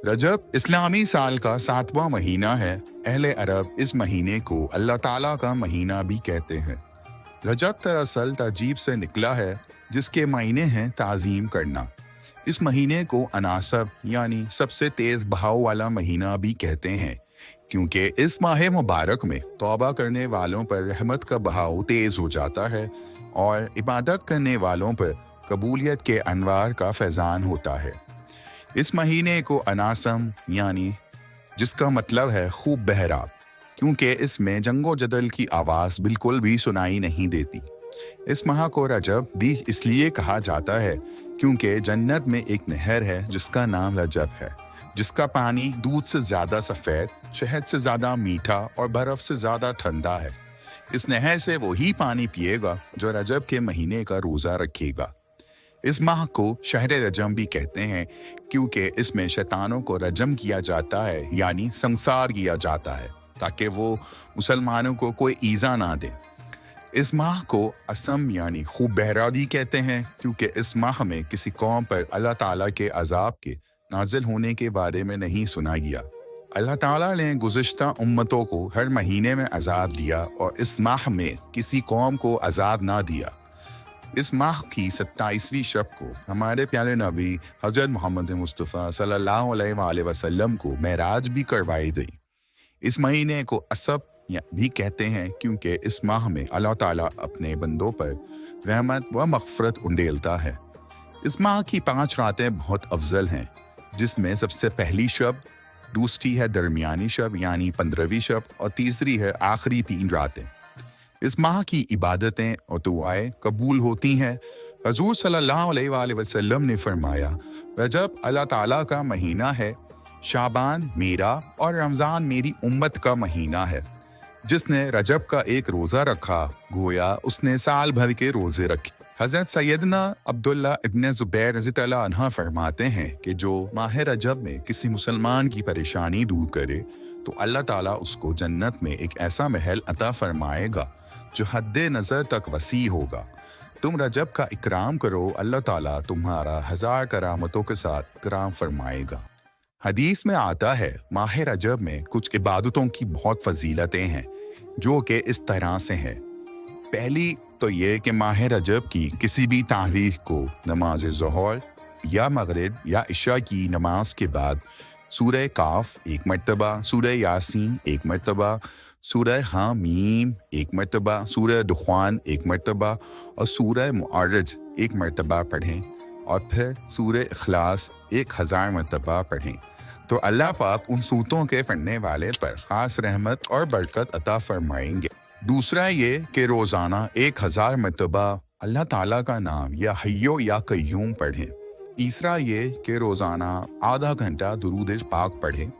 रजब इस्लामी साल का 7वां महीना है। अहले अरब इस महीने को अल्लाह ताला का महीना भी कहते हैं। रजब दरअसल तजीब से निकला है, जिसके मायने हैं ताज़ीम करना। इस महीने को अनासब यानी सबसे तेज़ बहाव वाला महीना भी कहते हैं, क्योंकि इस माह मुबारक में तौबा करने वालों पर रहमत का बहाव तेज़ हो जाता है और इबादत करने वालों पर कबूलियत के अनवार का फैज़ान होता है। इस महीने को अनासम यानी जिसका मतलब है खूब बहरा, क्योंकि इसमें जंगो जदल की आवाज़ बिल्कुल भी सुनाई नहीं देती। इस माह को रजब भी इसलिए कहा जाता है क्योंकि जन्नत में एक नहर है जिसका नाम रजब है, जिसका पानी दूध से ज़्यादा सफ़ेद, शहद से ज़्यादा मीठा और बर्फ़ से ज़्यादा ठंडा है। इस नहर से वही पानी पिएगा जो रजब के महीने का रोज़ा रखेगा। इस माह को शहर रजम भी कहते हैं क्योंकि इसमें शैतानों को रजम किया जाता है, यानी संसार किया जाता है, ताकि वो मुसलमानों को कोई ईज़ा ना दे। इस माह को असम यानी खूब बहरा भी कहते हैं क्योंकि इस माह में किसी कौम पर अल्लाह ताला के अजाब के नाजिल होने के बारे में नहीं सुना गया। अल्लाह ताला ने गुज़िश्ता उम्मतों को हर महीने में अजाब दिया और इस माह में किसी कौम को अजाब ना दिया। इस माह की 27वीं शब को हमारे प्यारे नबी हज़रत मोहम्मद मुस्तफ़ा सल्लल्लाहु अलैहि वसल्लम को मेराज भी करवाई गई। इस महीने को असब भी कहते हैं क्योंकि इस माह में अल्लाह ताला अपने बंदों पर रहमत व मग़फ़िरत उंडेलता है। इस माह की 5 रातें बहुत अफजल हैं, जिसमें सबसे पहली शब, दूसरी है दरमियानी शब यानी 15वीं शब और तीसरी है आखिरी 3 रातें। इस माह की इबादतें और दुआएं कबूल होती हैं। हजूर सल्लल्लाहु अलैहि वसल्लम ने फरमाया, रजब अल्लाह ताला का महीना है, शाबान मेरा और रमज़ान मेरी उम्मत का महीना है। जिसने रजब का एक रोज़ा रखा, गोया उसने साल भर के रोज़े रखे। हज़रत सैयदना अब्दुल्ला इब्न ज़ुबैर रज़ियल्लाहु अन्हु फरमाते हैं कि जो माह रजब में किसी मुसलमान की परेशानी दूर करे तो अल्लाह ताला उसको जन्नत में एक ऐसा महल अता फरमाएगा जो हद्दे नज़र तक वसी होगा। तुम रजब का इकराम करो, अल्लाह ताला तुम्हारा 1000 करामतों के साथ इकराम फरमाएगा। हदीस में आता है, माह रजब में कुछ इबादतों की बहुत फजीलतें हैं जो कि इस तरह से हैं। पहली तो ये कि माह रजब की किसी भी तारीख को नमाज ज़ोहर या मगरिब या इशा की नमाज के बाद सूरह काफ 1 मरतबा, सूरह यासीन 1 मरतबा, सूरह हामीम 1 मरतबा, सूरह दुखान 1 मरतबा और सूरह मुआरज 1 मरतबा पढ़ें और फिर सूरह इखलास 1000 मरतबा पढ़ें तो अल्लाह पाक उन सूतों के पढ़ने वाले पर ख़ास रहमत और बरकत अता फरमाएंगे। दूसरा ये कि रोज़ाना 1000 मरतबा अल्लाह ताला का नाम या हय्यो या कय्यूम पढ़ें। तीसरा ये कि रोज़ाना आधा घंटा दुरूद पाक पढ़ें।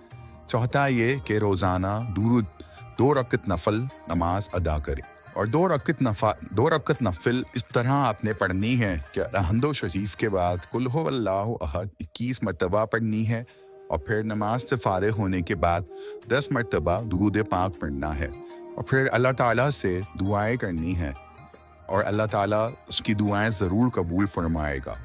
चौथा ये कि रोज़ाना दुरूद 2 रकत नफल नमाज अदा करें और 2 रकत नफिल इस तरह आपने पढ़नी है कि रहमदो शरीफ के बाद कुल हु अल्लाहु अहद 21 मरतबा पढ़नी है और फिर नमाज से फारिग होने के बाद 10 मरतबा दुरूद पाक पढ़ना है और फिर अल्लाह ताला से दुआएं करनी है और अल्लाह ताला उसकी दुआएं ज़रूर कबूल फरमाएगा।